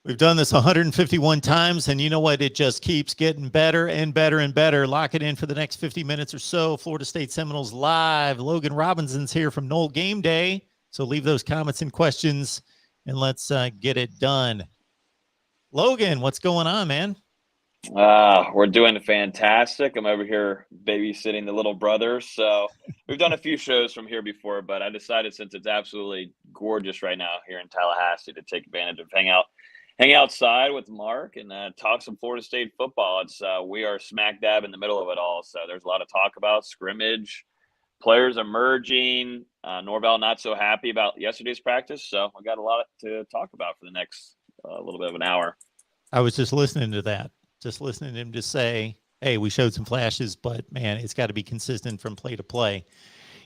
We've done this 151 times, and you know what? It just keeps getting better and better and better. Lock it in for the next 50 minutes or so. Florida State Seminoles live. Logan Robinson's here from Knoll Game Day. So leave those comments and questions, and let's get it done. Logan, what's going on, man? We're doing fantastic. I'm over here babysitting the little brother. So we've done a few shows from here before, but I decided since it's absolutely gorgeous right now here in Tallahassee to take advantage of hang outside with Mark and talk some Florida State football. We are smack dab in the middle of it all. So there's a lot of talk about scrimmage, players emerging. Norvell not so happy about yesterday's practice. So I got a lot to talk about for the next little bit of an hour. I was just listening to that. Just listening to him just say, hey, we showed some flashes, but man, it's got to be consistent from play to play.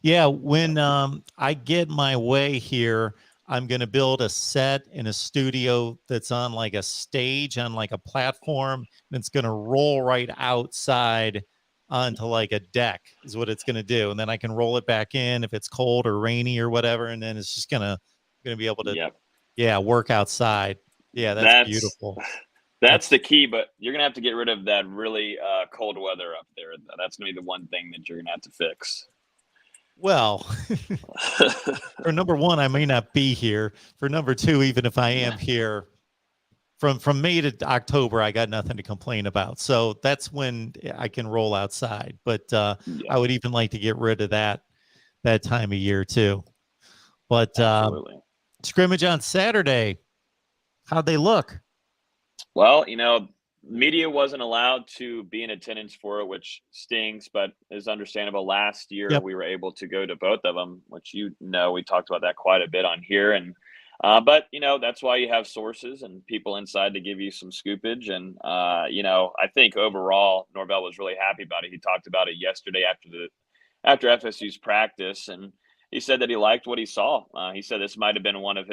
Yeah, when I get my way here, I'm going to build a set in a studio that's on like a stage, on like a platform, and it's going to roll right outside onto like a deck is what it's going to do. And then I can roll it back in if it's cold or rainy or whatever. And then it's just going to be able to, work outside. Yeah, that's beautiful. That's the key, but you're going to have to get rid of that really cold weather up there. That's going to be the one thing that you're going to have to fix. Well, for number one, I may not be here. For number two, even if I am here, from May to October, I got nothing to complain about. So that's when I can roll outside. But I would even like to get rid of that time of year too. But scrimmage on Saturday, how'd they look? Well, media wasn't allowed to be in attendance for it, which stinks, but is understandable. Last year, we were able to go to both of them, which we talked about that quite a bit on here. And but that's why you have sources and people inside to give you some scoopage. And I think overall, Norvell was really happy about it. He talked about it yesterday after FSU's practice, and he said that he liked what he saw. He said this might have been one of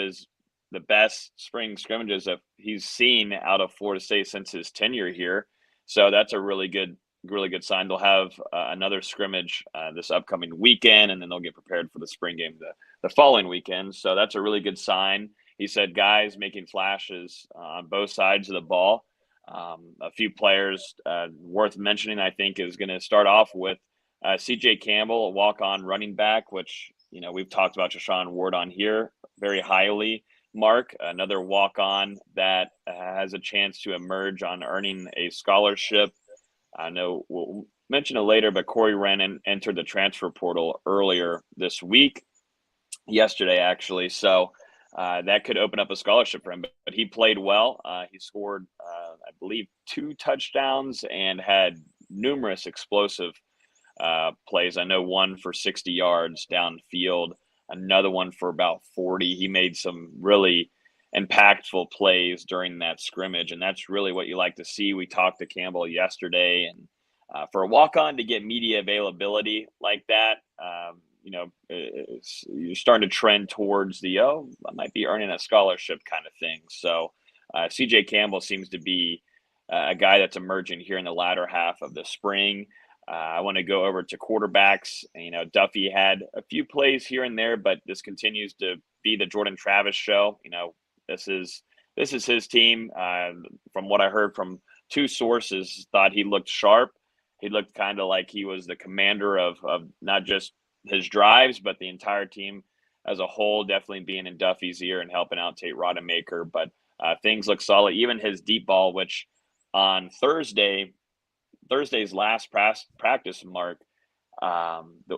the best spring scrimmages that he's seen out of Florida State since his tenure here. So that's a really good sign. They'll have another scrimmage this upcoming weekend, and then they'll get prepared for the spring game the following weekend. So that's a really good sign. He said guys making flashes on both sides of the ball. A few players worth mentioning, I think, is going to start off with CJ Campbell, a walk-on running back, which, we've talked about Jashawn Ward on here very highly. Mark, another walk-on that has a chance to emerge on earning a scholarship. I know we'll mention it later, but Corey Wren entered the transfer portal earlier this week, yesterday actually. So that could open up a scholarship for him. But he played well. He scored, I believe, 2 touchdowns and had numerous explosive plays. I know one for 60 yards downfield, another one for about 40. He made some really impactful plays during that scrimmage, and that's really what you like to see. We talked to Campbell yesterday, and for a walk-on to get media availability like that, you're starting to trend towards I might be earning a scholarship kind of thing. So CJ Campbell seems to be a guy that's emerging here in the latter half of the spring. I want to go over to quarterbacks. Duffy had a few plays here and there, but this continues to be the Jordan Travis show. This is his team. From what I heard from 2 sources, thought he looked sharp. He looked kind of like he was the commander of not just his drives, but the entire team as a whole, definitely being in Duffy's ear and helping out Tate Rodemaker. But things look solid. Even his deep ball, which on Thursday's last practice, Mark,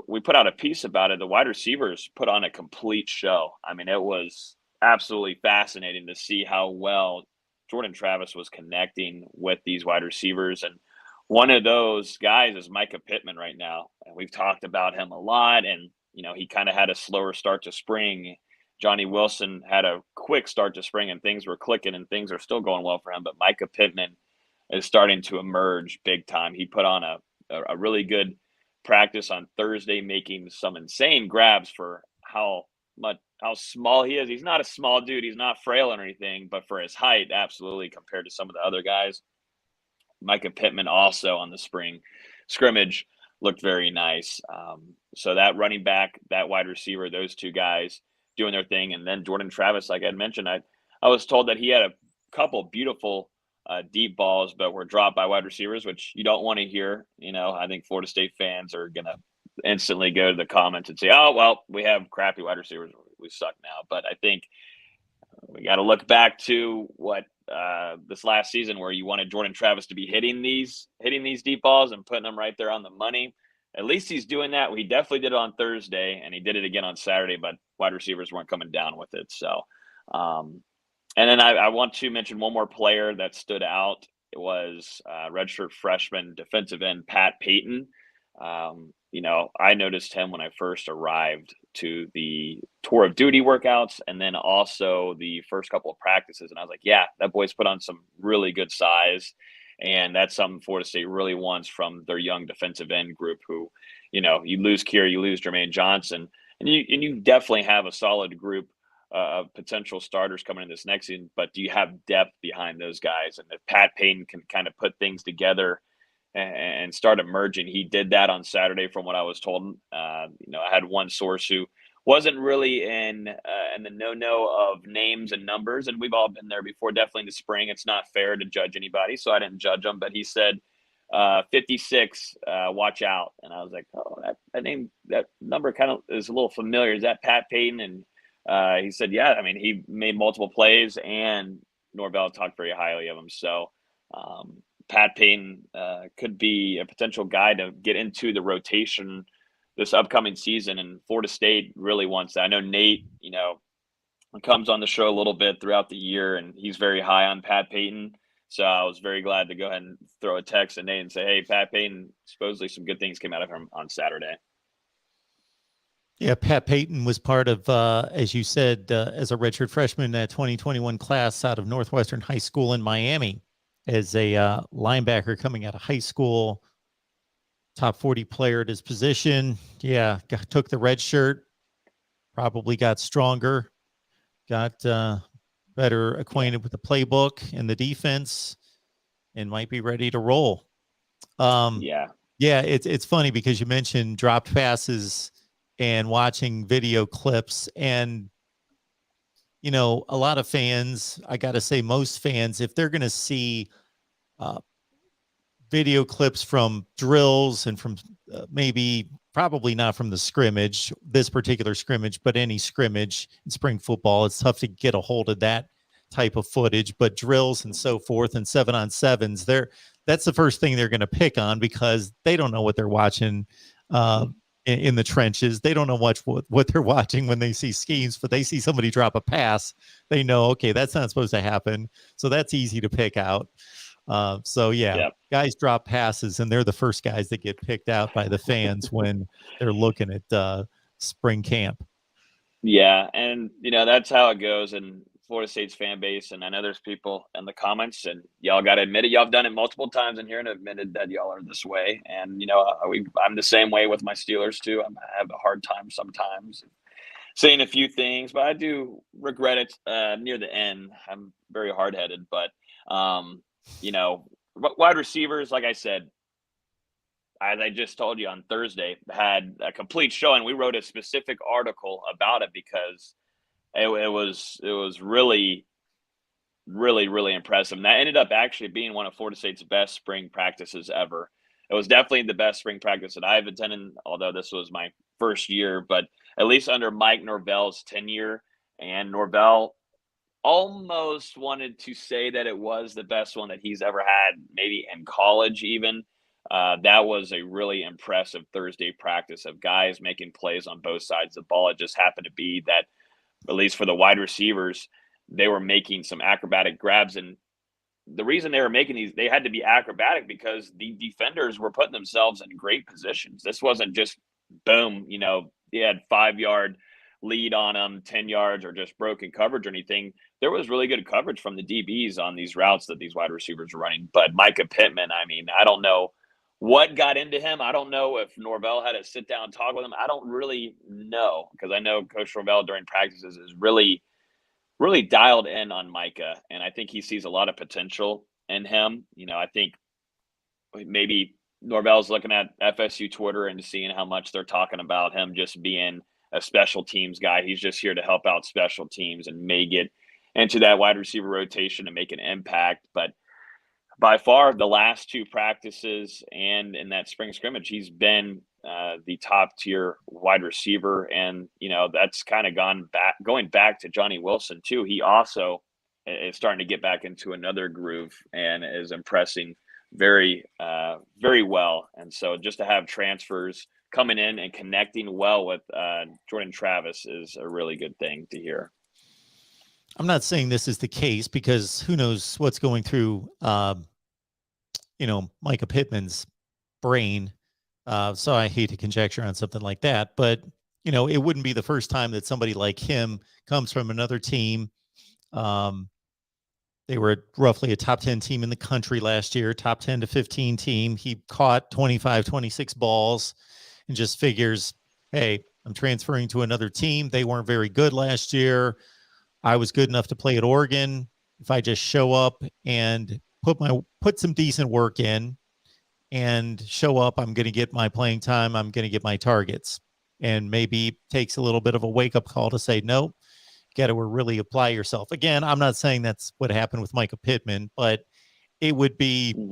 we put out a piece about it. The wide receivers put on a complete show. I mean, it was absolutely fascinating to see how well Jordan Travis was connecting with these wide receivers. And one of those guys is Micah Pittman right now. And we've talked about him a lot. And, he kind of had a slower start to spring. Johnny Wilson had a quick start to spring and things were clicking and things are still going well for him. But Micah Pittman is starting to emerge big time. He put on a really good practice on Thursday, making some insane grabs for how small he is. He's not a small dude. He's not frail or anything, but for his height, absolutely, compared to some of the other guys. Micah Pittman also on the spring scrimmage looked very nice. So that running back, that wide receiver, those 2 guys doing their thing. And then Jordan Travis, like I had mentioned, I was told that he had a couple beautiful deep balls, but were dropped by wide receivers, which you don't want to hear. I think Florida State fans are going to instantly go to the comments and say, oh, well, we have crappy wide receivers. We suck now. But I think we got to look back to what this last season, where you wanted Jordan Travis to be hitting these deep balls and putting them right there on the money. At least he's doing that. He definitely did it on Thursday, and he did it again on Saturday, but wide receivers weren't coming down with it. So, and then I want to mention one more player that stood out. It was redshirt freshman defensive end Pat Payton. I noticed him when I first arrived to the tour of duty workouts, and then also the first couple of practices. And I was like, yeah, that boy's put on some really good size. And that's something Florida State really wants from their young defensive end group, who, you lose Kier, you lose Jermaine Johnson, and you definitely have a solid group of potential starters coming in this next season. But do you have depth behind those guys? And if Pat Payton can kind of put things together and start emerging, he did that on Saturday, from what I was told. I had one source who wasn't really in the no of names and numbers, and we've all been there before. Definitely in the spring, it's not fair to judge anybody, so I didn't judge him. But he said 56, watch out, and I was like, oh, that number kind of is a little familiar. Is that Pat Payton? And he said, yeah. I mean, he made multiple plays, and Norvell talked very highly of him. So Pat Payton could be a potential guy to get into the rotation this upcoming season, and Florida State really wants that. I know Nate, comes on the show a little bit throughout the year, and he's very high on Pat Payton. So I was very glad to go ahead and throw a text to Nate and say, hey, Pat Payton, supposedly some good things came out of him on Saturday. Yeah, Pat Payton was part of, as you said, as a redshirt freshman, that 2021 class out of Northwestern High School in Miami, as a linebacker coming out of high school. Top 40 player at his position. Yeah, took the red shirt, probably got stronger, got better acquainted with the playbook and the defense, and might be ready to roll. Yeah, it's funny because you mentioned dropped passes and watching video clips, and a lot of fans, I got to say most fans, if they're going to see video clips from drills and from probably not from the scrimmage, this particular scrimmage, but any scrimmage in spring football, it's tough to get a hold of that type of footage. But drills and so forth and 7-on-7s, that's the first thing they're going to pick on, because they don't know what they're watching in the trenches. They don't know what they're watching when they see schemes, but they see somebody drop a pass. They know, okay, that's not supposed to happen. So that's easy to pick out. Guys drop passes, and they're the first guys that get picked out by the fans when they're looking at spring camp. Yeah, and that's how it goes in Florida State's fan base. And I know there's people in the comments, and y'all got to admit it. Y'all have done it multiple times in here and admitted that y'all are this way. And I'm the same way with my Steelers too. I have a hard time sometimes saying a few things, but I do regret it near the end. I'm very hard-headed, but wide receivers, like I said, as I just told you on Thursday, had a complete showing. We wrote a specific article about it because it was really, really, really impressive. And that ended up actually being one of Florida State's best spring practices ever. It was definitely the best spring practice that I've attended, although this was my first year, but at least under Mike Norvell's tenure. And Norvell almost wanted to say that it was the best one that he's ever had, maybe in college even. That was a really impressive Thursday practice of guys making plays on both sides of the ball. It just happened to be that, at least for the wide receivers, they were making some acrobatic grabs. And the reason they were making these, they had to be acrobatic because the defenders were putting themselves in great positions. This wasn't just boom, they had 5-yard lead on them, 10 yards, or just broken coverage or anything. There was really good coverage from the DBs on these routes that these wide receivers were running. But Micah Pittman, I don't know what got into him. I don't know if Norvell had to sit down and talk with him. I don't really know, because I know Coach Norvell during practices is really, really dialed in on Micah. And I think he sees a lot of potential in him. I think maybe Norvell's looking at FSU Twitter and seeing how much they're talking about him just being a special teams guy. He's just here to help out special teams and may get into that wide receiver rotation and make an impact. But by far, the last 2 practices and in that spring scrimmage, he's been the top tier wide receiver. And, that's kind of going back to Johnny Wilson too. He also is starting to get back into another groove and is impressing very, very well. And so just to have transfers coming in and connecting well with Jordan Travis is a really good thing to hear. I'm not saying this is the case because who knows what's going through, Micah Pittman's brain. So I hate to conjecture on something like that, but it wouldn't be the first time that somebody like him comes from another team. They were roughly a top 10 team in the country last year, top 10 to 15 team. He caught 25, 26 balls and just figures, hey, I'm transferring to another team. They weren't very good last year. I was good enough to play at Oregon. If I just show up and put some decent work in and show up, I'm going to get my playing time. I'm going to get my targets. And maybe takes a little bit of a wake-up call to say, nope, got to really apply yourself. Again, I'm not saying that's what happened with Micah Pittman, but it wouldn't be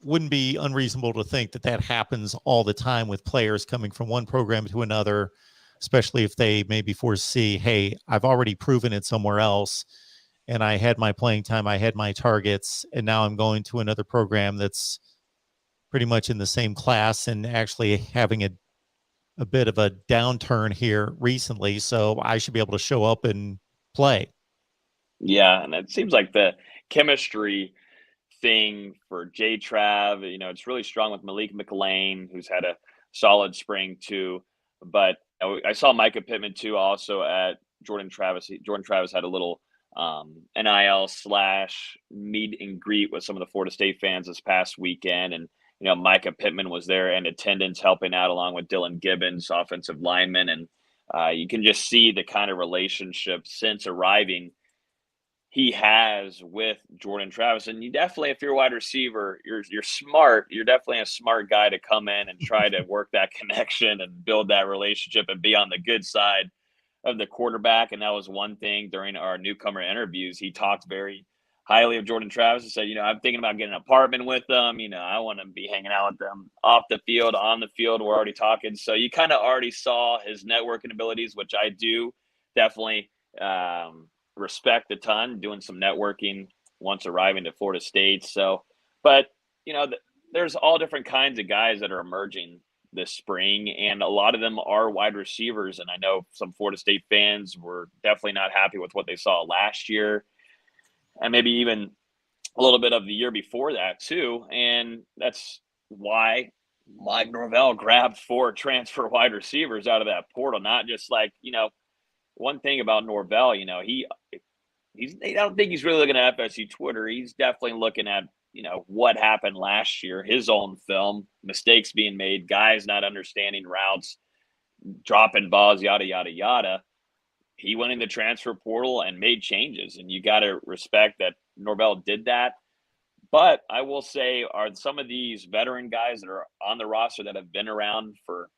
unreasonable to think that happens all the time with players coming from one program to another, especially if they maybe foresee, hey, I've already proven it somewhere else and I had my playing time, I had my targets, and now I'm going to another program that's pretty much in the same class and actually having a bit of a downturn here recently. So I should be able to show up and play. Yeah, and it seems like the chemistry thing for J-Trav, it's really strong with Malik McLean, who's had a solid spring too. But I saw Micah Pittman too, also at Jordan Travis. Jordan Travis had a little NIL / meet and greet with some of the Florida State fans this past weekend. And, Micah Pittman was there in attendance helping out along with Dylan Gibbons, offensive lineman. And you can just see the kind of relationship since arriving he has with Jordan Travis. And you definitely, if you're a wide receiver, you're smart. You're definitely a smart guy to come in and try to work that connection and build that relationship and be on the good side of the quarterback. And that was one thing during our newcomer interviews. He talked very highly of Jordan Travis and said, I'm thinking about getting an apartment with them. I want to be hanging out with them off the field, on the field. We're already talking. So you kind of already saw his networking abilities, which I do definitely respect a ton, doing some networking once arriving to Florida State. So, but, there's all different kinds of guys that are emerging this spring, and a lot of them are wide receivers. And I know some Florida State fans were definitely not happy with what they saw last year, and maybe even a little bit of the year before that too. And that's why Mike Norvell grabbed 4 transfer wide receivers out of that portal. Not just like, one thing about Norvell, I don't think he's really looking at FSU Twitter. He's definitely looking at, what happened last year, his own film, mistakes being made, guys not understanding routes, dropping balls, yada, yada, yada. He went in the transfer portal and made changes, and you got to respect that Norvell did that. But I will say, are some of these veteran guys that are on the roster that have been around for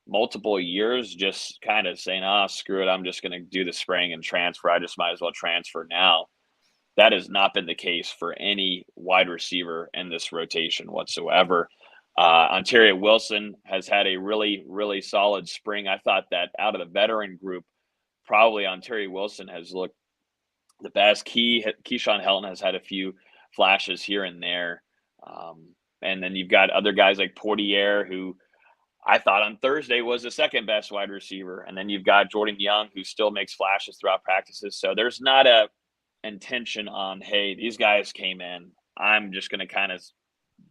multiple years just kind of saying, screw it, I'm just going to do the spring and transfer. I just might as well transfer now. That has not been the case for any wide receiver in this rotation whatsoever. Ontario Wilson has had a really, really solid spring. I thought that out of the veteran group, probably Ontario Wilson has looked the best. Keyshawn Helton has had a few flashes here and there. And then you've got other guys like Portier, who I thought on Thursday was the second best wide receiver. And then you've got Jordan Young, who still makes flashes throughout practices. So there's not a intention on, hey, these guys came in, I'm just going to kind of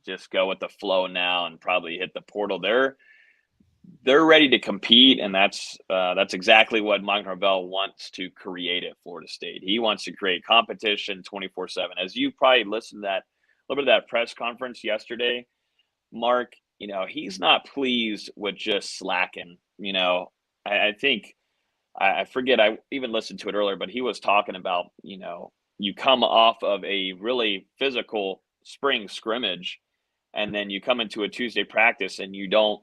just go with the flow now and probably hit the portal. They're ready to compete, and that's exactly what Mike Norvell wants to create at Florida State. He wants to create competition 24/7. As you probably listened to that, a little bit of that press conference yesterday, Mark, he's not pleased with just slacking. I think I forget, I even listened to it earlier, but he was talking about, you come off of a really physical spring scrimmage, and then you come into a Tuesday practice and you don't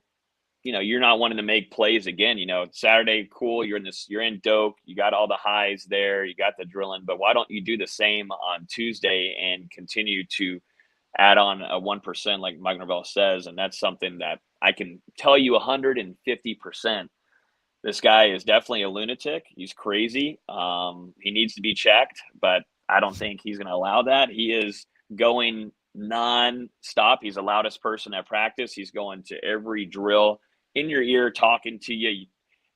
you're not wanting to make plays again. Saturday, cool. You're in Doak. You got all the highs there. You got the drilling, but why don't you do the same on Tuesday and continue to add on a 1%, like Mike Norvell says? And that's something that I can tell you 150%. This guy is definitely a lunatic. He's crazy. He needs to be checked, but I don't think he's going to allow that. He is going non-stop. He's the loudest person at practice. He's going to every drill, in your ear, talking to you.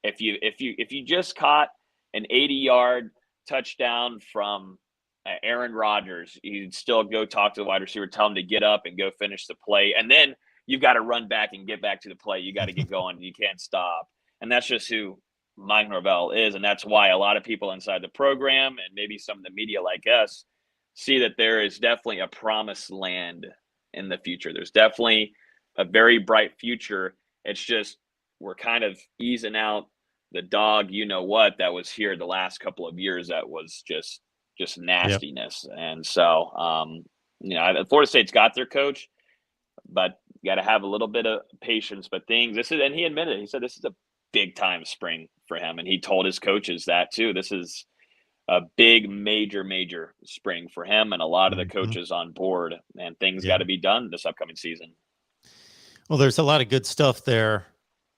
If you just caught an 80-yard touchdown from Aaron Rodgers, he'd still go talk to the wide receiver, tell him to get up and go finish the play, and then you've got to run back and get back to the play. You got to get going. You can't stop. And that's just who Mike Norvell is. And that's why a lot of people inside the program and maybe some of the media like us see that there is definitely a promised land in the future. There's definitely a very bright future. It's just we're kind of easing out the dog, that was here the last couple of years that was just nastiness. Yep. And so, Florida State's got their coach, but you got to have a little bit of patience. But and he admitted, he said this is a big time spring for him. And he told his coaches that too. This is a big, major spring for him and a lot of the coaches on board, and things got to be done this upcoming season. Well, there's a lot of good stuff there.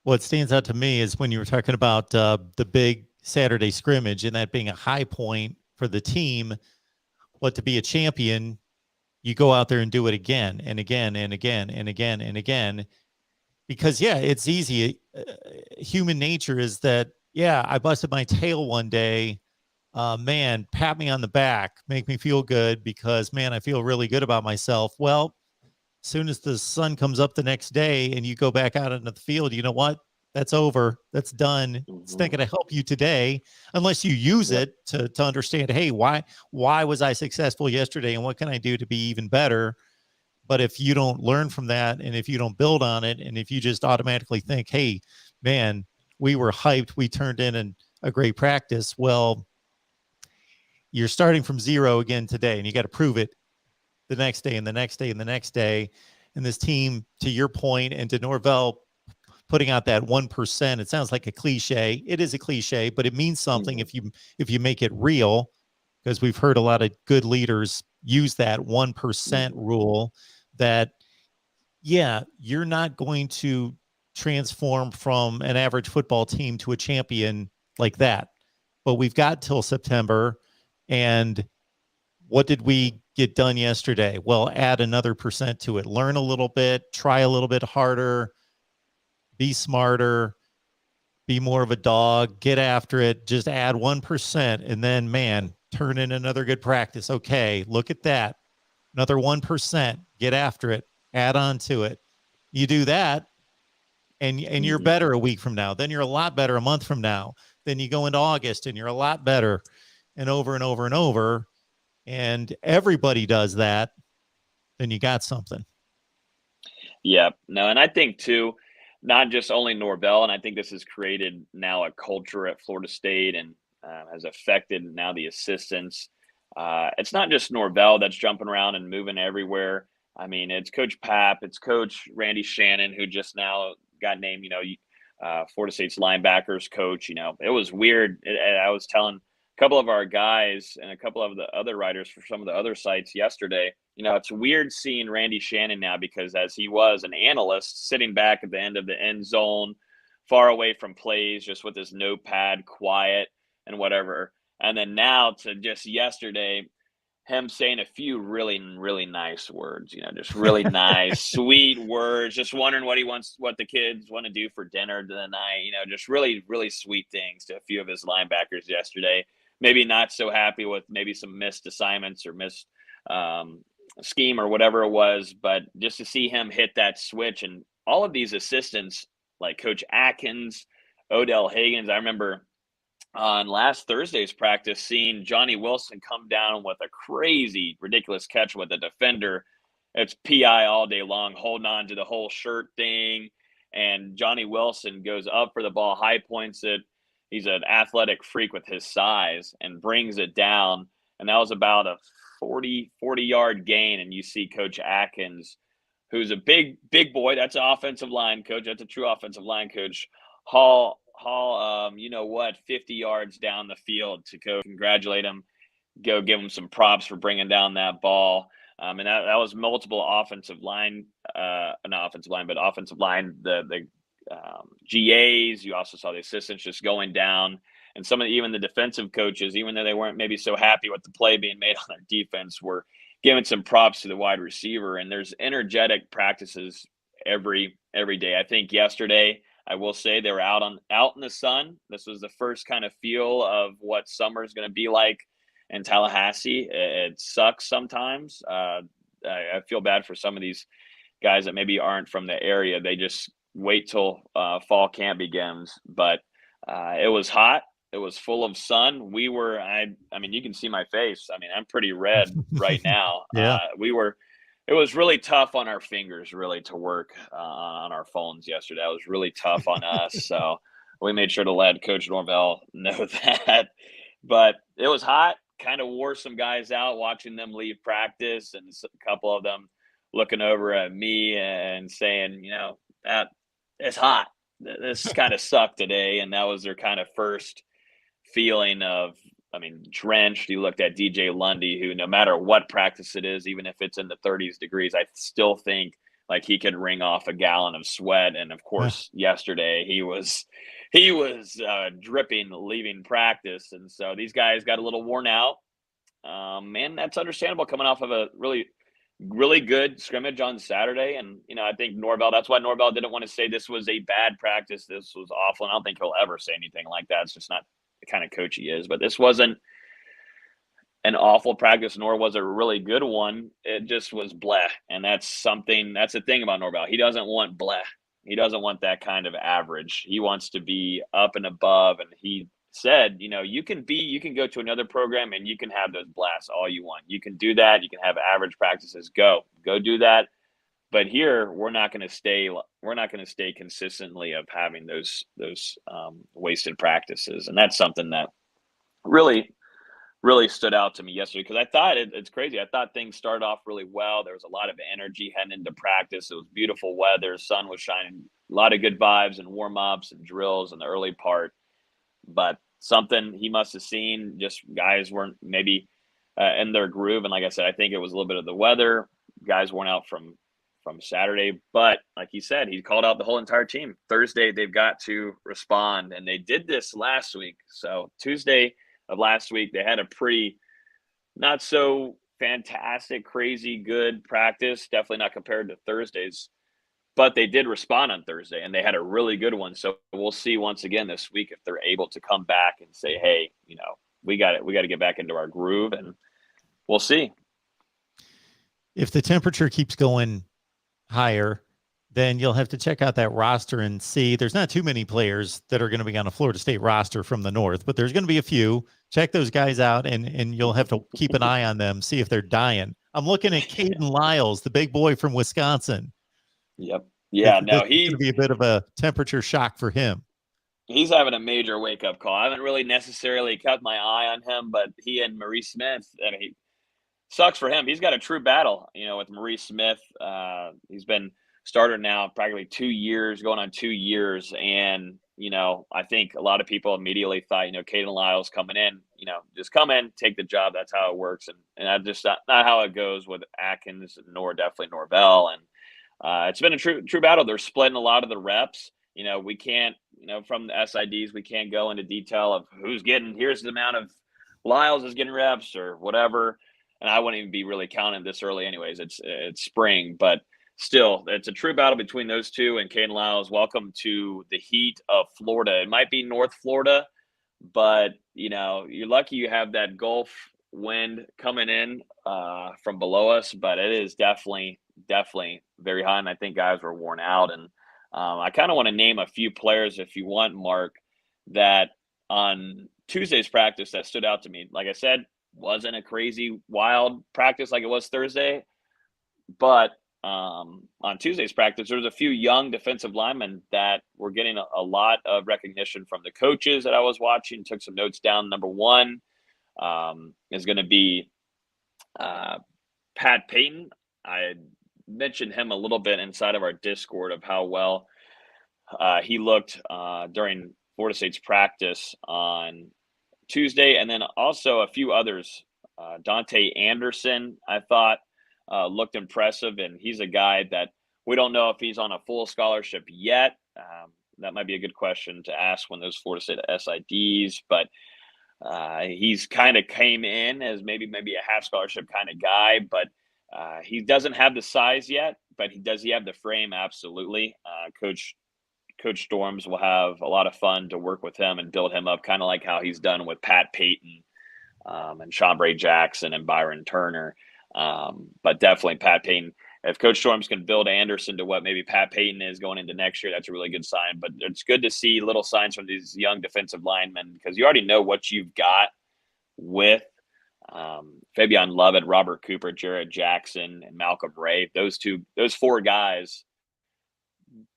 What stands out to me is when you were talking about the big Saturday scrimmage and that being a high point for the team, to be a champion, you go out there and do it again and again and again and again and again. Because, it's easy. Human nature is that, I busted my tail one day. Man, pat me on the back, make me feel good because, man, I feel really good about myself. Well, as soon as the sun comes up the next day and you go back out into the field, you know what? That's over. That's done. It's not going to help you today unless you use it to understand, hey, why was I successful yesterday and what can I do to be even better? But if you don't learn from that and if you don't build on it and if you just automatically think, hey, man, we were hyped, we turned in a great practice, well, you're starting from zero again today and you got to prove it the next day and the next day and the next day. And this team, to your point, and to Norvell putting out that 1%, it sounds like a cliche. It is a cliche, but it means something if you make it real, because we've heard a lot of good leaders use that 1% rule that, you're not going to transform from an average football team to a champion like that. But we've got till September. And what did we get done yesterday? Well, add another % to it. Learn a little bit, try a little bit harder, be smarter, be more of a dog, get after it, just add 1%. And then, man, turn in another good practice. Okay, look at that. Another 1%, get after it, add on to it. You do that, and you're better a week from now. Then you're a lot better a month from now. Then you go into August, and you're a lot better, and over and over and over. And everybody does that, then you got something. Yeah, no, and I think, too, not just only Norvell, and I think this has created now a culture at Florida State and has affected now the assistants. It's not just Norvell that's jumping around and moving everywhere. I mean, it's Coach Papp, it's Coach Randy Shannon, who just now got named, Florida State's linebackers coach. It was weird. I was telling a couple of our guys and a couple of the other writers for some of the other sites yesterday, it's weird seeing Randy Shannon now, because as he was an analyst sitting back at the end of the end zone, far away from plays, just with his notepad, quiet and whatever. And then now to just yesterday, him saying a few really, really nice words, just really nice, sweet words, just wondering what the kids want to do for dinner tonight, just really, really sweet things to a few of his linebackers yesterday. Maybe not so happy with maybe some missed assignments or missed scheme or whatever it was, but just to see him hit that switch, and all of these assistants like Coach Atkins, Odell Higgins. I remember on last Thursday's practice seeing Johnny Wilson come down with a crazy, ridiculous catch with a defender. It's PI all day long, holding on to the whole shirt thing. And Johnny Wilson goes up for the ball, high points it. He's an athletic freak with his size and brings it down. And that was about a 40-yard gain. And you see Coach Atkins who's a big boy. That's an offensive line coach. That's a true offensive line coach. Haul, 50 yards down the field to go congratulate him, go give him some props for bringing down that ball. And that was multiple offensive line, not offensive line, but offensive line, the GAs. You also saw the assistants just going down, and even the defensive coaches, even though they weren't maybe so happy with the play being made on their defense, were giving some props to the wide receiver. And there's energetic practices every day. I think yesterday, I will say, they were out in the sun. This was the first kind of feel of what summer is going to be like in Tallahassee. It sucks sometimes. I feel bad for some of these guys that maybe aren't from the area. They just wait till fall camp begins. But it was hot. It was full of sun. I mean, you can see my face. I mean, I'm pretty red right now. Yeah. It was really tough on our fingers, really, to work on our phones yesterday. It was really tough on us. So we made sure to let Coach Norvell know that. But it was hot, kind of wore some guys out watching them leave practice, and a couple of them looking over at me and saying, that it's hot. This kind of sucked today. And that was their kind of first feeling of, drenched. You looked at DJ Lundy, who, no matter what practice it is, even if it's in the 30s degrees, I still think like he could wring off a gallon of sweat. And of course, yesterday he was dripping leaving practice. And so these guys got a little worn out. And that's understandable coming off of a really, really good scrimmage on Saturday. And, I think Norvell, that's why Norvell didn't want to say this was a bad practice. This was awful. And I don't think he'll ever say anything like that. It's just not the kind of coach he is. But this wasn't an awful practice, nor was it a really good one. It just was bleh. And that's the thing about Norvell. He doesn't want bleh. He doesn't want that kind of average. He wants to be up and above. And he said, you can go to another program and you can have those blasts all you want. You can do that. You can have average practices. Go do that. But here we're not going to stay consistently of having those wasted practices. And that's something that really, really stood out to me yesterday, because I thought it's crazy. I thought things started off really well. There was a lot of energy heading into practice. It was beautiful weather. Sun was shining, a lot of good vibes and warm-ups and drills in the early part. But something he must have seen, just guys weren't maybe in their groove. And like I said, I think it was a little bit of the weather. Guys worn out from Saturday. But like he said, he called out the whole entire team. Thursday, they've got to respond. And they did this last week. So Tuesday of last week, they had a pretty not so fantastic, crazy, good practice. Definitely not compared to Thursdays. But they did respond on Thursday, and they had a really good one. So we'll see once again this week if they're able to come back and say, hey, we got to get back into our groove, and we'll see. If the temperature keeps going higher, then you'll have to check out that roster and see. There's not too many players that are going to be on a Florida State roster from the north, but there's going to be a few. Check those guys out, and you'll have to keep an eye on them, see if they're dying. I'm looking at Caden Lyles, the big boy from Wisconsin. Yep. Yeah. He's going to be a bit of a temperature shock for him. He's having a major wake-up call. I haven't really necessarily kept my eye on him, but he and Maurice Smith, he sucks for him. He's got a true battle, with Maurice Smith. He's been starter now practically 2 years, going on 2 years. And, I think a lot of people immediately thought, Caden Lyles coming in, just come in, take the job. That's how it works. And that's just not how it goes with Atkins, nor definitely Norvell. And it's been a true battle. They're splitting a lot of the reps. We can't, from the SIDs, we can't go into detail of here's the amount of Lyles is getting reps or whatever. And I wouldn't even be really counting this early anyways. It's spring, but still, it's a true battle between those two. And Caden Lyles, welcome to the heat of Florida. It might be North Florida, but, you're lucky you have that Gulf wind coming in from below us, but it is definitely very hot. And I think guys were worn out. And I kind of want to name a few players, if you want, Mark, that on Tuesday's practice that stood out to me. Like I said, wasn't a crazy wild practice like it was Thursday, but on Tuesday's practice, there was a few young defensive linemen that were getting a lot of recognition from the coaches that I was watching. Took some notes down. Number one is going to be Pat Payton. mentioned him a little bit inside of our Discord of how well he looked during Florida State's practice on Tuesday, and then also a few others. Dante Anderson, I thought, looked impressive, and he's a guy that we don't know if he's on a full scholarship yet. That might be a good question to ask when those Florida State SIDs, but he's kind of came in as maybe a half scholarship kind of guy, but he doesn't have the size yet, but does he have the frame? Absolutely. Coach Storms will have a lot of fun to work with him and build him up, kind of like how he's done with Pat Payton and Chambray Jackson and Byron Turner. But definitely Pat Payton. If Coach Storms can build Anderson to what maybe Pat Payton is going into next year, that's a really good sign. But it's good to see little signs from these young defensive linemen, because you already know what you've got with Fabian Lovett, Robert Cooper, Jared Jackson, and Malcolm Ray. Those four guys,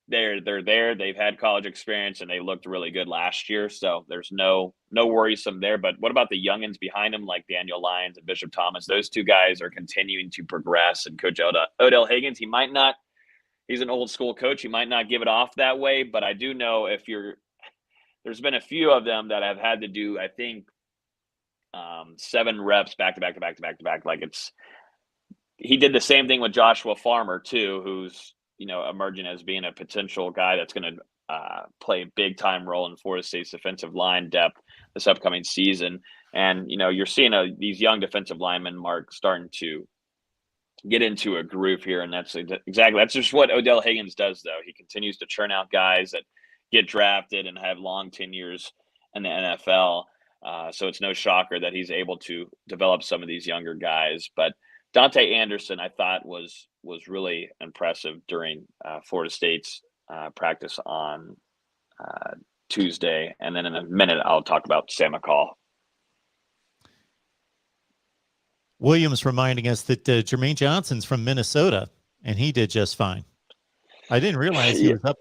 they're there. They've had college experience, and they looked really good last year. So there's no worrisome there. But what about the youngins behind them, like Daniel Lyons and Bishop Thomas? Those two guys are continuing to progress. And Coach Odell Higgins, he's an old school coach. He might not give it off that way, but I do know there's been a few of them that have had to do, I think, 7 reps back to back. Like he did the same thing with Joshua Farmer too, who's emerging as being a potential guy that's going to play a big time role in Florida State's defensive line depth this upcoming season. And, you're seeing these young defensive linemen, Mark, starting to get into a groove here. And that's just what Odell Higgins does, though. He continues to churn out guys that get drafted and have long tenures in the NFL. So it's no shocker that he's able to develop some of these younger guys. But Dante Anderson, I thought, was really impressive during Florida State's practice on Tuesday. And then in a minute, I'll talk about Sam McCall. Williams reminding us that Jermaine Johnson's from Minnesota, and he did just fine. I didn't realize he was up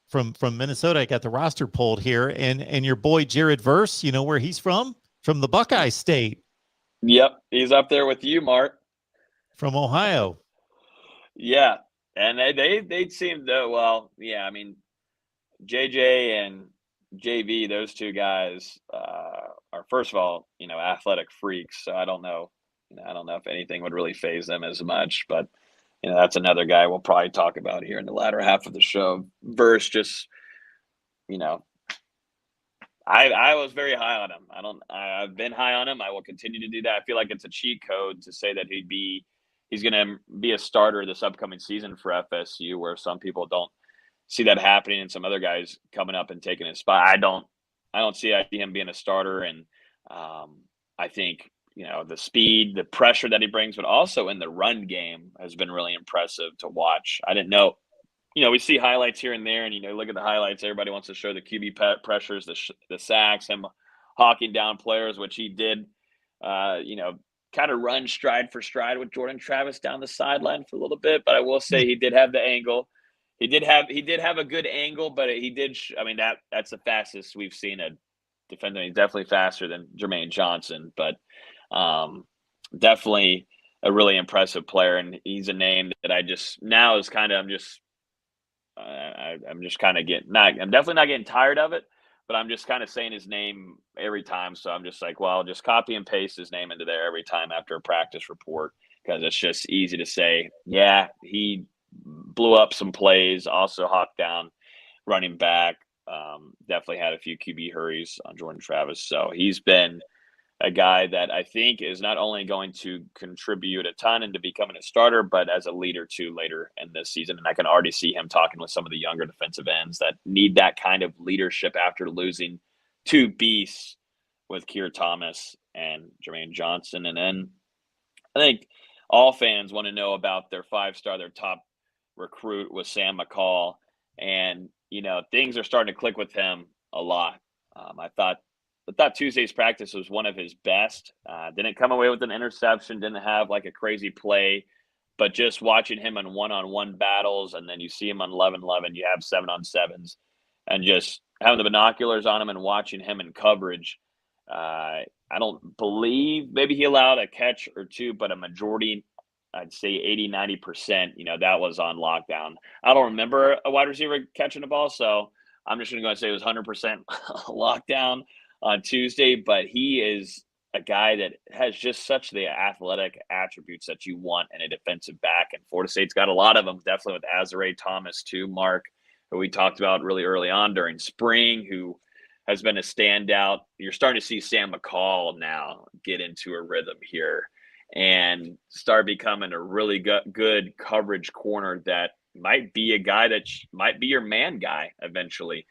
from Minnesota. I got the roster pulled here, and your boy Jared Verse, you know where he's from? From the Buckeye State. Yep, he's up there with you, Mark. From Ohio. Yeah, and they seem to, well, yeah, I mean, JJ and JV, those two guys are, first of all, athletic freaks. So I don't know if anything would really phase them as much, but that's another guy we'll probably talk about here in the latter half of the show. Verse just, I was very high on him. I've been high on him. I will continue to do that. I feel like it's a cheat code to say that he's going to be a starter this upcoming season for FSU, where some people don't see that happening and some other guys coming up and taking his spot. I don't see him being a starter. And I think, the speed, the pressure that he brings, but also in the run game has been really impressive to watch. I didn't know, we see highlights here and there, and, look at the highlights. Everybody wants to show the QB pressures, the sacks, him hawking down players, which he did, kind of run stride for stride with Jordan Travis down the sideline for a little bit. But I will say he did have the angle. He did have a good angle, but he did. That's the fastest we've seen a defender. He's definitely faster than Jermaine Johnson, but definitely a really impressive player. And he's a name that I'm definitely not getting tired of it, but I'm just kind of saying his name every time. So I'm just like, well, just copy and paste his name into there every time after a practice report, because it's just easy to say, yeah, he blew up some plays, also hawked down running back. Definitely had a few QB hurries on Jordan Travis. So he's been a guy that I think is not only going to contribute a ton into becoming a starter, but as a leader too later in this season. And I can already see him talking with some of the younger defensive ends that need that kind of leadership after losing 2 beasts with Keir Thomas and Jermaine Johnson. And then I think all fans want to know about their 5-star, their top recruit was Sam McCall. And, things are starting to click with him a lot. I thought Tuesday's practice was one of his best. Didn't come away with an interception, didn't have like a crazy play, but just watching him in one-on-one battles, and then you see him on 11-11, you have 7-on-7s, and just having the binoculars on him and watching him in coverage. I don't believe, maybe he allowed a catch or two, but a majority I'd say 80-90%, that was on lockdown. I don't remember a wide receiver catching the ball, so I'm just going to go and say it was 100% lockdown on Tuesday. But he is a guy that has just such the athletic attributes that you want in a defensive back, and Florida State's got a lot of them, definitely with Azare Thomas too, Mark, who we talked about really early on during spring, who has been a standout. You're starting to see Sam McCall now get into a rhythm here and start becoming a really good coverage corner that might be a guy that might be your man guy eventually.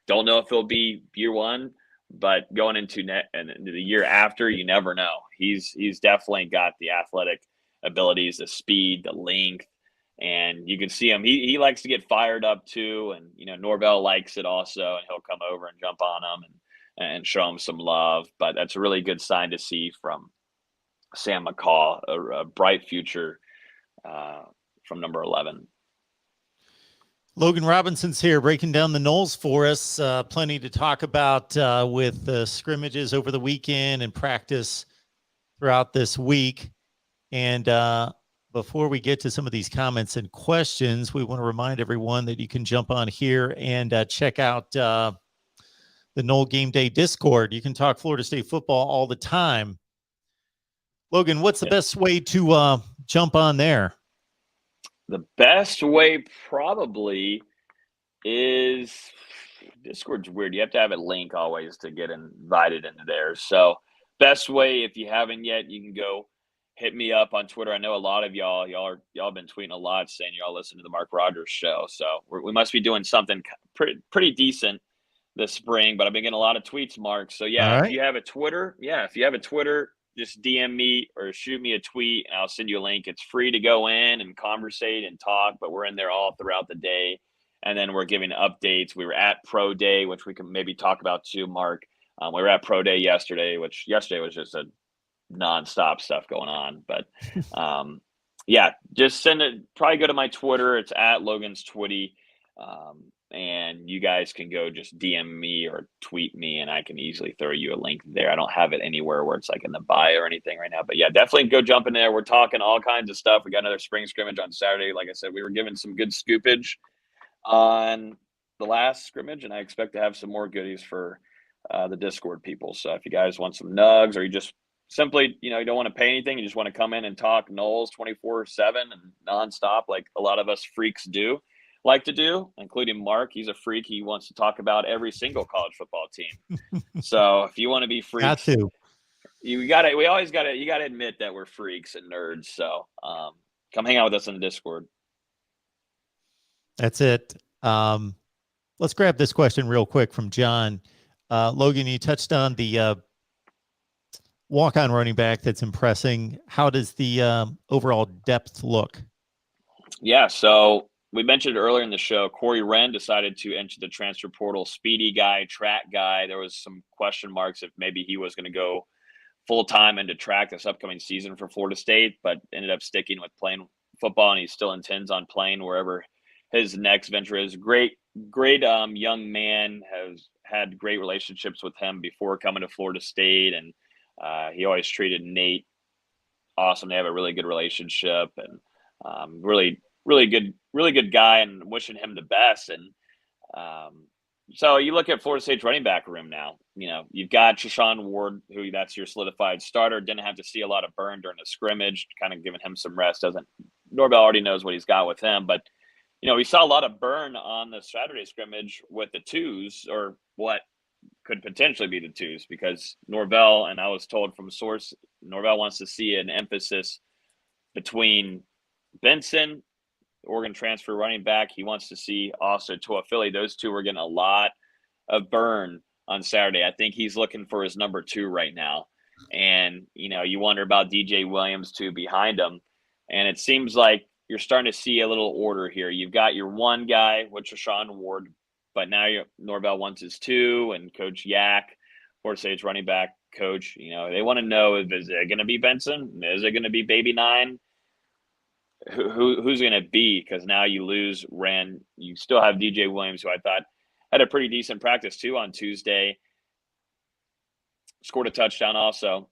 Don't know if he'll be year one, but going into the year after, you never know. He's definitely got the athletic abilities, the speed, the length, and you can see him. He likes to get fired up too, and Norvell likes it also, and he'll come over and jump on him and show him some love. But that's a really good sign to see from Sam McCall, a bright future from number 11. Logan Robinson's here breaking down the Noles for us. Plenty to talk about with scrimmages over the weekend and practice throughout this week. And before we get to some of these comments and questions, we want to remind everyone that you can jump on here and check out the Nole Game Day Discord. You can talk Florida State football all the time. Logan, what's the best way to jump on there? The best way probably is Discord's weird. You have to have a link always to get invited into there. So best way, if you haven't yet, you can go hit me up on Twitter. I know a lot of y'all have been tweeting a lot saying y'all listen to the Mark Rogers show. So we must be doing something pretty decent this spring, but I've been getting a lot of tweets, Mark. So yeah, All right. if you have a Twitter, just DM me or shoot me a tweet and I'll send you a link. It's free to go in and conversate and talk, but we're in there all throughout the day. And then we're giving updates. We were at Pro Day, which we can maybe talk about too, Mark. We were at Pro Day yesterday, which yesterday was just a nonstop stuff going on. But yeah, just send it. Probably go to my Twitter. It's at Logan's Twitty. And you guys can go just DM me or tweet me, and I can easily throw you a link there. I don't have it anywhere where it's like in the bio or anything right now. But yeah, definitely go jump in there. We're talking all kinds of stuff. We got another spring scrimmage on Saturday. Like I said, we were given some good scoopage on the last scrimmage, and I expect to have some more goodies for the Discord people. So if you guys want some nugs, or you just simply, you don't want to pay anything, you just want to come in and talk Noles 24/7 and nonstop, like a lot of us freaks like to do, including Mark. He's a freak. He wants to talk about every single college football team. So if you want to be freaks, you got to admit that we're freaks and nerds. So come hang out with us in the Discord. That's it. Let's grab this question real quick from John. Logan, you touched on the walk-on running back that's impressing. How does the overall depth look? Yeah, so we mentioned earlier in the show, Corey Wren decided to enter the transfer portal. Speedy guy, track guy. There was some question marks if maybe he was going to go full-time into track this upcoming season for Florida State, but ended up sticking with playing football, and he still intends on playing wherever his next venture is. Great young man, has had great relationships with him before coming to Florida State, and he always treated Nate awesome. They have a really good relationship, and really good guy, and wishing him the best. And so you look at Florida State's running back room now. You've got Shashawn Ward, who that's your solidified starter. Didn't have to see a lot of burn during the scrimmage, kind of giving him some rest. Norvell already knows what he's got with him, but we saw a lot of burn on the Saturday scrimmage with the twos, or what could potentially be the twos, because Norvell, and I was told from a source, Norvell wants to see an emphasis between Benson, Oregon transfer running back. He wants to see also Toa Philly. Those two were getting a lot of burn on Saturday. I think he's looking for his number 2 right now. And, you wonder about DJ Williams too behind him. And it seems like you're starting to see a little order here. You've got your one guy, which is Sean Ward, but now Norvell wants his 2, and Coach Yak, Florida State's running back coach, they want to know, is it going to be Benson? Is it going to be Baby 9? Who's going to be? Because now you lose Wren. You still have DJ Williams, who I thought had a pretty decent practice too on Tuesday. Scored a touchdown also.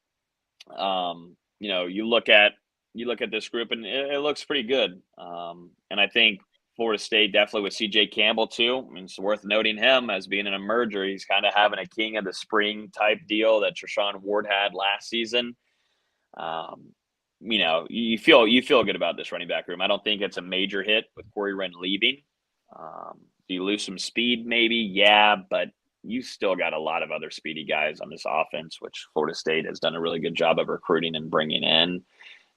You look at you look at this group and it looks pretty good. And I think Florida State definitely with CJ Campbell too. I mean, it's worth noting him as being an emerger. He's kind of having a king of the spring type deal that Treshaun Ward had last season. You feel good about this running back room. I don't think it's a major hit with Corey Wren leaving. Do you lose some speed? Maybe, yeah, but you still got a lot of other speedy guys on this offense, which Florida State has done a really good job of recruiting and bringing in.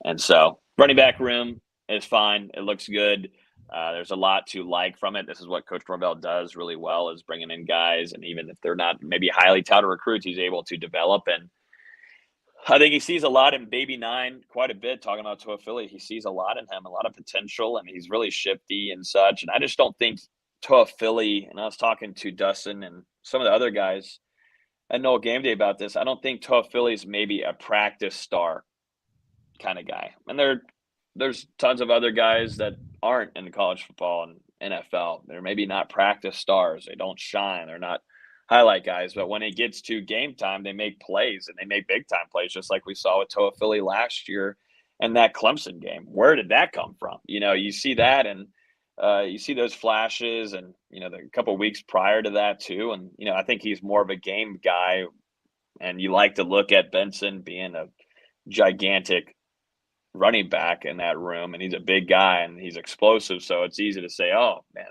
And so running back room is fine. It looks good. There's a lot to like from it. This is what Coach Norvell does really well, is bringing in guys. And even if they're not maybe highly touted recruits, he's able to develop. And I think he sees a lot in Baby 9, quite a bit, talking about Toa Philly. He sees a lot in him, a lot of potential, and he's really shifty and such. And I just don't think Toa Philly, and I was talking to Dotson and some of the other guys at Noel Game Day about this, I don't think Toa Philly's maybe a practice star kind of guy. And there's tons of other guys that aren't in college football and NFL. They're maybe not practice stars. They don't shine. They're not highlight guys. But when it gets to game time, they make plays, and they make big-time plays, just like we saw with Toa Philly last year and that Clemson game. Where did that come from? You see that, and you see those flashes, and, the couple of weeks prior to that too. And, I think he's more of a game guy, and you like to look at Benson being a gigantic running back in that room, and he's a big guy and he's explosive. So it's easy to say, oh man,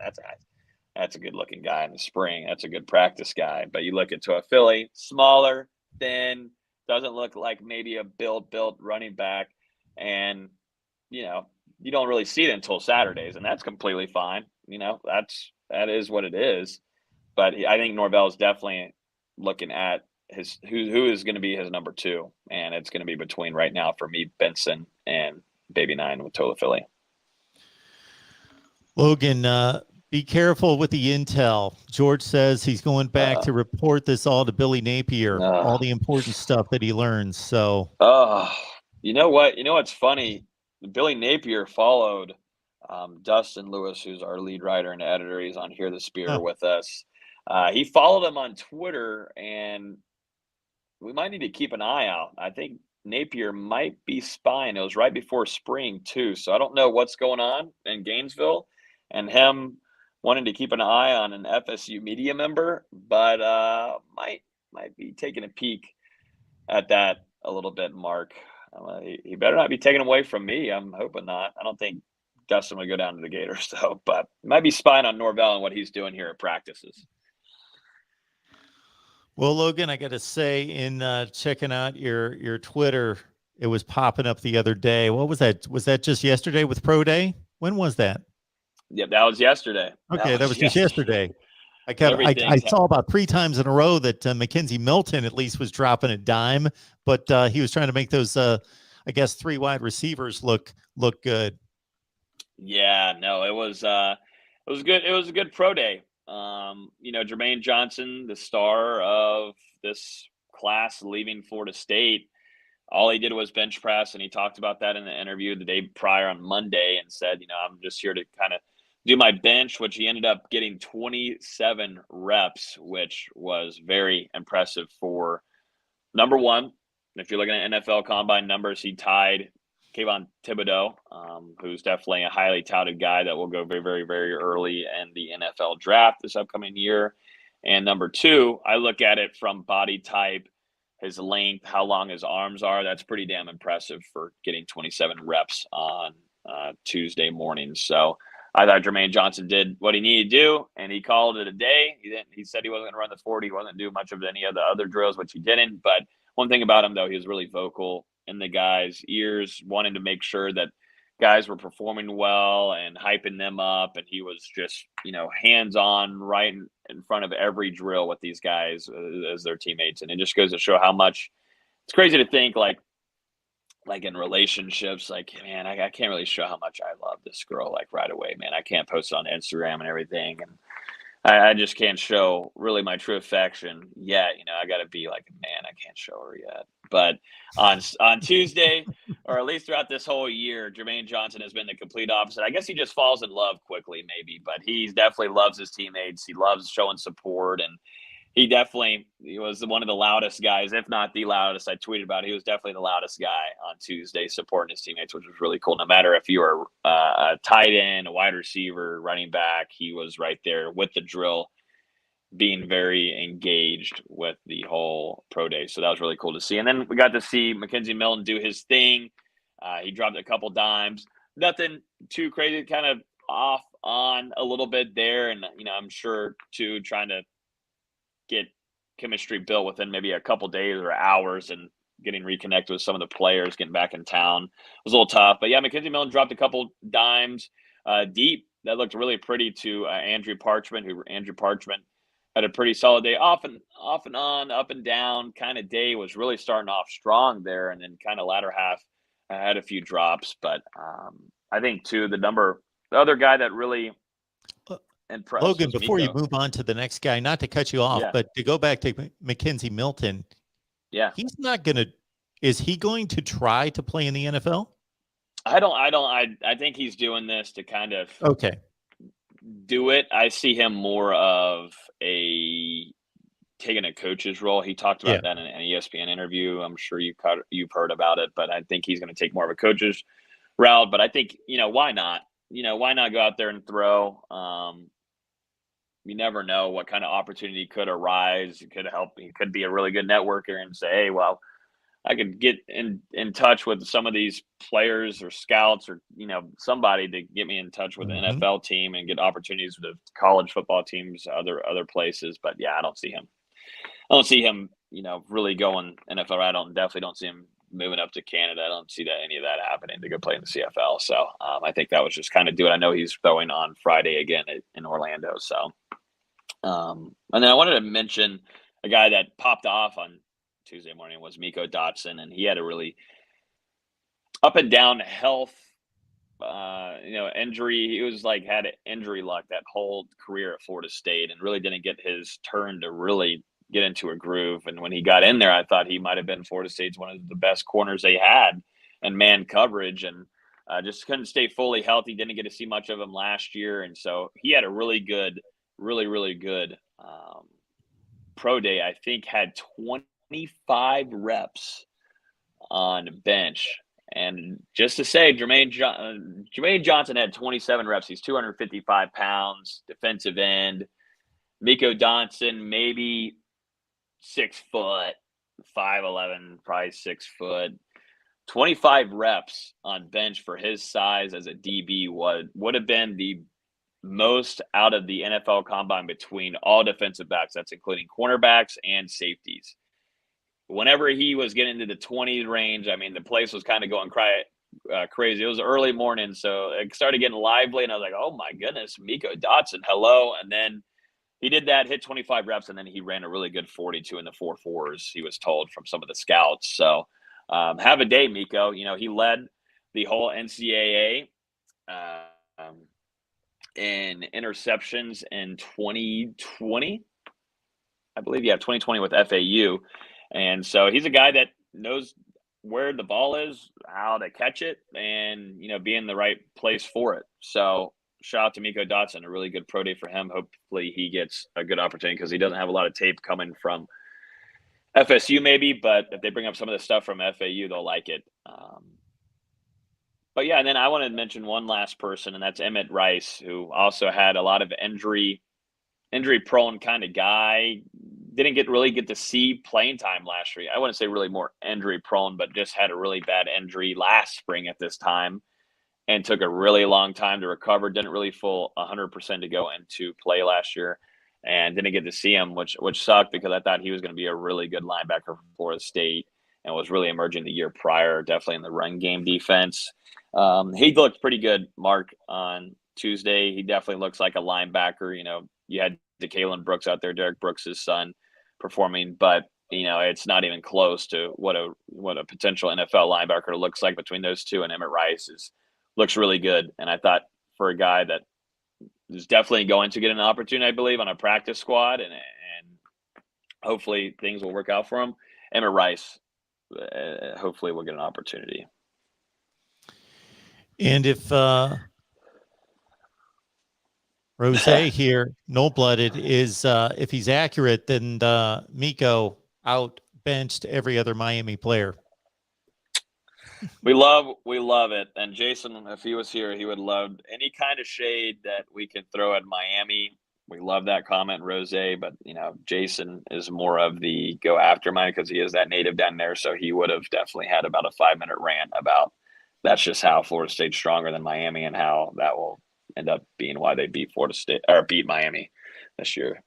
that's a good looking guy in the spring. That's a good practice guy. But you look at Toa Philly, smaller, thin, doesn't look like maybe a built running back. And, you don't really see it until Saturdays, and that's completely fine. That is what it is. But I think Norvell is definitely looking at who is going to be his number 2, and it's going to be between right now for me, Benson and Baby 9 with Toa Philly. Logan, be careful with the intel. George says he's going back to report this all to Billy Napier, all the important stuff that he learns. So, you know what? What's funny? Billy Napier followed Dustin Lewis, who's our lead writer and editor. He's on Hear the Spear with us. He followed him on Twitter, and we might need to keep an eye out. I think Napier might be spying. It was right before spring too. So I don't know what's going on in Gainesville and him wanting to keep an eye on an FSU media member, but might be taking a peek at that a little bit, Mark. He better not be taken away from me. I'm hoping not. I don't think Dustin would go down to the Gators though, but might be spying on Norvell and what he's doing here at practices. Well, Logan, I got to say, in checking out your Twitter, it was popping up the other day. What was that? Was that just yesterday with Pro Day? When was that? Yeah, that was yesterday. Okay, that was just yesterday. I saw about 3 times in a row that Mackenzie Milton at least was dropping a dime, but he was trying to make those, I guess, 3 wide receivers look good. Yeah, no, it was good. It was a good Pro Day. Jermaine Johnson, the star of this class leaving Florida State, all he did was bench press, and he talked about that in the interview the day prior on Monday and said, I'm just here to kind of do my bench, which he ended up getting 27 reps, which was very impressive for number one. If you're looking at NFL Combine numbers, he tied Kayvon Thibodeau, who's definitely a highly touted guy that will go very, very, very early in the NFL draft this upcoming year. And number 2, I look at it from body type, his length, how long his arms are. That's pretty damn impressive for getting 27 reps on Tuesday morning. So I thought Jermaine Johnson did what he needed to do, and he called it a day. He said he wasn't going to run the 40. He wasn't doing much of any of the other drills, which he didn't. But one thing about him, though, he was really vocal in the guys' ears, wanting to make sure that guys were performing well and hyping them up. And he was just, hands-on right in front of every drill with these guys as their teammates. And it just goes to show how much it's crazy to think like in relationships, man, I can't really show how much I love this girl right away, man. I can't post on Instagram and everything. And I just can't show really my true affection yet. I got to be like, man, I can't show her yet. But on Tuesday, or at least throughout this whole year, Jermaine Johnson has been the complete opposite. I guess he just falls in love quickly, maybe, but he definitely loves his teammates. He loves showing support, and He was one of the loudest guys, if not the loudest. I tweeted about it. He was definitely the loudest guy on Tuesday supporting his teammates, which was really cool. No matter if you were a tight end, a wide receiver, running back, he was right there with the drill, being very engaged with the whole pro day. So that was really cool to see. And then we got to see Mackenzie Milton do his thing. He dropped a couple dimes. Nothing too crazy, kind of off on a little bit there. And, I'm sure, too, trying to get chemistry built within maybe a couple days or hours and getting reconnected with some of the players, getting back in town. It was a little tough. But, yeah, Mackenzie Milton dropped a couple dimes deep. That looked really pretty to Andrew Parchment, Andrew Parchment had a pretty solid day, off and on, up and down kind of day. Was really starting off strong there, and then kind of latter half had a few drops. But I think, too, the other guy that really impressed Logan, was before Miko. you move on to the next guy, not to cut you off, but to go back to Mackenzie Milton, he's not going to – is he going to try to play in the NFL? I think he's doing this to kind of do it. I see him more of taking a coach's role. He talked about that in an ESPN interview. I'm sure you've heard about it, but I think he's going to take more of a coach's route. But I think, why not? Why not go out there and throw? You never know what kind of opportunity could arise. It could help. He could be a really good networker and say, hey, well, I could get in touch with some of these players or scouts or, somebody to get me in touch with an NFL team and get opportunities with college football teams, other places. But yeah, I don't see him, really going NFL. I definitely don't see him moving up to Canada. I don't see any of that happening to go play in the CFL. So I think that was just kind of do it. I know he's throwing on Friday again in Orlando. So, and then I wanted to mention a guy that popped off on Tuesday morning was Miko Dotson, and he had a really up and down health, injury. He was had injury luck that whole career at Florida State, and really didn't get his turn to really get into a groove. And when he got in there, I thought he might have been Florida State's one of the best corners they had and man coverage, and just couldn't stay fully healthy. Didn't get to see much of him last year, and so he had a really good pro day. I think had 25 reps on bench. And just to say, Jermaine Johnson had 27 reps. He's 255 pounds, defensive end. Miko Dotson, maybe 6 foot, 5'11", probably 6 foot. 25 reps on bench for his size as a DB would have been the most out of the NFL combine between all defensive backs. That's including cornerbacks and safeties. Whenever he was getting into the 20 range, I mean, the place was kind of going crazy. It was early morning, so it started getting lively, and I was like, oh, my goodness, Miko Dotson, hello. And then he did that, hit 25 reps, and then he ran a really good 42 in the 4.4s, he was told from some of the scouts. So have a day, Miko. He led the whole NCAA in interceptions in 2020. I believe, 2020 with FAU. And so he's a guy that knows where the ball is, how to catch it, and, be in the right place for it. So shout out to Miko Dotson, a really good pro day for him. Hopefully he gets a good opportunity because he doesn't have a lot of tape coming from FSU maybe, but if they bring up some of the stuff from FAU, they'll like it. But yeah, and then I want to mention one last person, and that's Emmett Rice, who also had a lot of injury-prone kind of guy. Didn't really get to see playing time last year. I wouldn't say really more injury-prone, but just had a really bad injury last spring at this time and took a really long time to recover. Didn't really full 100% to go into play last year and didn't get to see him, which sucked because I thought he was going to be a really good linebacker for Florida State and was really emerging the year prior, definitely in the run game defense. He looked pretty good, Mark, on Tuesday. He definitely looks like a linebacker. You had DeKalen Brooks out there, Derek Brooks' son, performing, but it's not even close to what a potential NFL linebacker looks like between those two. And Emmett Rice looks really good. And I thought for a guy that is definitely going to get an opportunity, I believe, on a practice squad, and hopefully things will work out for him. Emmett Rice, hopefully, will get an opportunity. And if Rose here, no-blooded, is if he's accurate, then Miko out benched every other Miami player. We love it. And Jason, if he was here, he would love any kind of shade that we can throw at Miami. We love that comment, Rose, but Jason is more of the go after Miami because he is that native down there. So he would have definitely had about a 5-minute rant about that's just how Florida State's stronger than Miami and how that will end up being why they beat Florida State or beat Miami this year.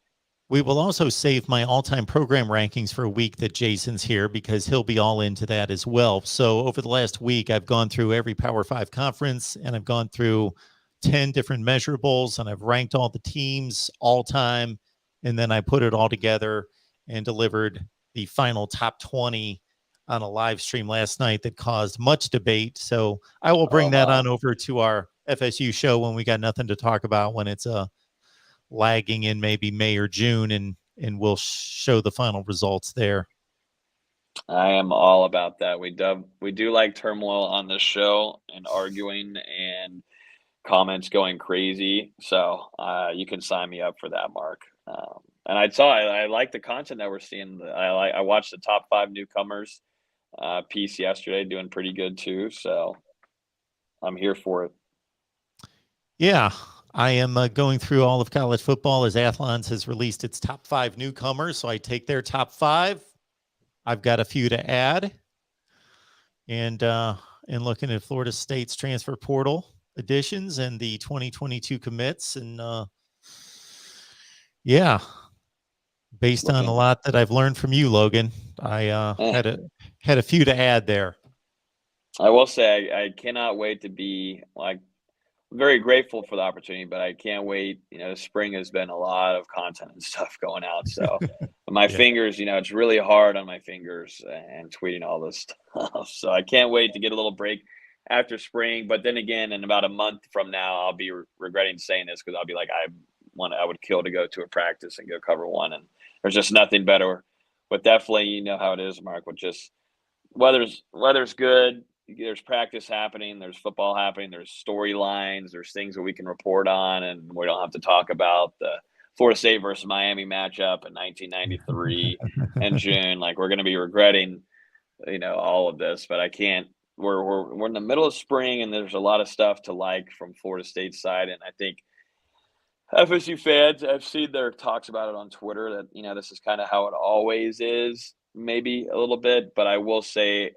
We will also save my all-time program rankings for a week that Jason's here because he'll be all into that as well. So over the last week, I've gone through every Power 5 conference and I've gone through 10 different measurables and I've ranked all the teams all time. And then I put it all together and delivered the final top 20 on a live stream last night that caused much debate. So I will bring that on over to our FSU show when we got nothing to talk about, when it's lagging in maybe May or June, and we'll show the final results there. I am all about that. We do like turmoil on this show and arguing and comments going crazy. So you can sign me up for that, Mark. And I like the content that we're seeing. I watched the top 5 newcomers piece yesterday, doing pretty good too. So I'm here for it. Yeah. I am going through all of college football as Athlons has released its top 5 newcomers. So I take their top 5. I've got a few to add. And looking at Florida State's transfer portal additions and the 2022 commits. And based on a lot that I've learned from you, Logan, I had a few to add there. I will say I cannot wait to be very grateful for the opportunity, but I can't wait. Spring has been a lot of content and stuff going out. So my fingers, it's really hard on my fingers and tweeting all this stuff. So I can't wait to get a little break after spring. But then again, in about a month from now, I'll be regretting saying this because I'll be like, I would kill to go to a practice and go cover one. And there's just nothing better. But definitely, you know how it is, Mark, with just weather's good. There's practice happening, there's football happening, there's storylines, there's things that we can report on, and we don't have to talk about the Florida State versus Miami matchup in 1993 in June. We're going to be regretting, all of this, but I can't. We're in the middle of spring, and there's a lot of stuff to like from Florida State's side, and I think FSU fans, I've seen their talks about it on Twitter that this is kind of how it always is, maybe a little bit, but I will say,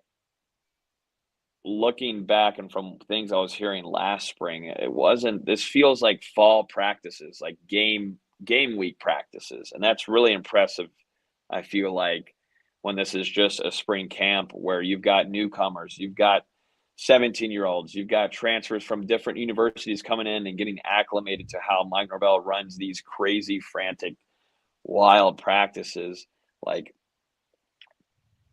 looking back and from things I was hearing last spring, this feels like fall practices, like game week practices. And that's really impressive. I feel like when this is just a spring camp where you've got newcomers, you've got 17-year-olds, you've got transfers from different universities coming in and getting acclimated to how Mike Norvell runs these crazy, frantic, wild practices.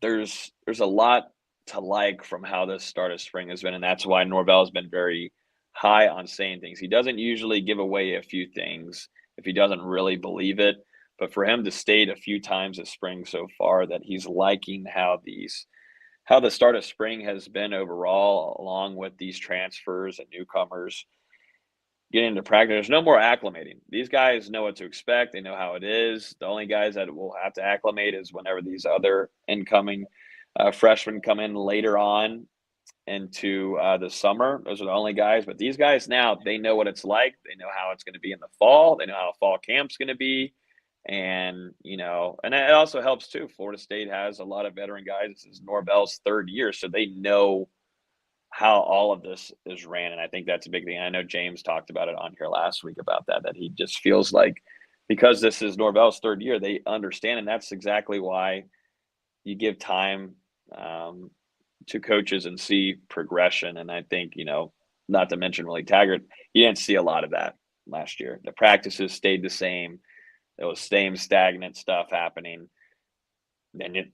There's a lot to like from how this start of spring has been, and that's why Norvell has been very high on saying things. He doesn't usually give away a few things if he doesn't really believe it, but for him to state a few times this spring so far that he's liking how the start of spring has been overall, along with these transfers and newcomers getting into practice. There's no more acclimating. These guys know what to expect. They know how it is. The only guys that will have to acclimate is whenever these other incoming freshmen come in later on into the summer. Those are the only guys. But these guys now, they know what it's like. They know how it's going to be in the fall. They know how fall camp's going to be. And, and it also helps too. Florida State has a lot of veteran guys. This is Norvell's 3rd year. So they know how all of this is ran. And I think that's a big thing. I know James talked about it on here last week about that he just feels like because this is Norvell's 3rd year, they understand. And that's exactly why you give time to coaches and see progression. And I think, not to mention Willie Taggart, you didn't see a lot of that last year. The practices stayed the same. There was same stagnant stuff happening. Then it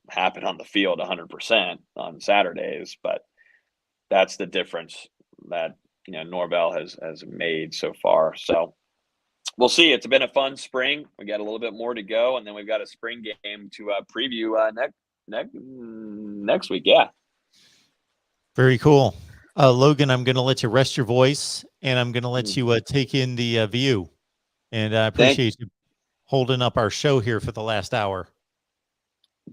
happened on the field 100% on Saturdays. But that's the difference that, Norvell has made so far. So we'll see. It's been a fun spring. We got a little bit more to go. And then we've got a spring game to preview next week. Yeah. Very cool. Logan, I'm going to let you rest your voice, and I'm going to let you take in the view. And I appreciate you holding up our show here for the last hour.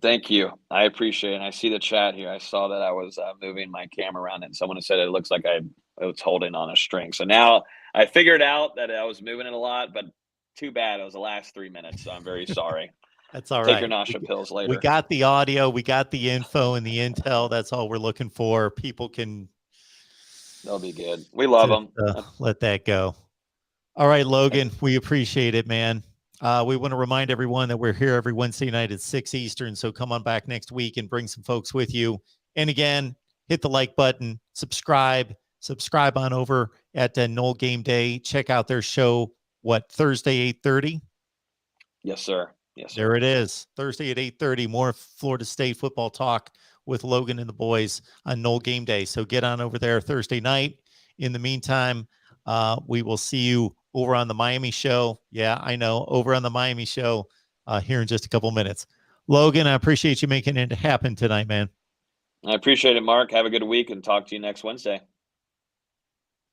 Thank you. I appreciate it. And I see the chat here. I saw that I was moving my camera around, and someone said it looks like I was holding on a string. So now I figured out that I was moving it a lot, but too bad it was the last 3 minutes. So I'm very sorry. That's all right. Take your nausea pills later. We got the audio, we got the info and the intel. That's all we're looking for. People can. They'll be good. We love them. Let that go. All right, Logan, we appreciate it, man. We want to remind everyone that we're here every Wednesday night at 6 Eastern. So come on back next week and bring some folks with you. And again, hit the like button, subscribe on over at Knoll Game Day. Check out their show, Thursday, 8:30? Yes, sir. Yes, sir. There it is. Thursday at 8:30, more Florida State football talk with Logan and the boys on Knoll Game Day. So get on over there Thursday night. In the meantime, we will see you over on the Miami show. Yeah, I know, over on the Miami show here in just a couple minutes. Logan, I appreciate you making it happen tonight, man. I appreciate it, Mark. Have a good week and talk to you next Wednesday.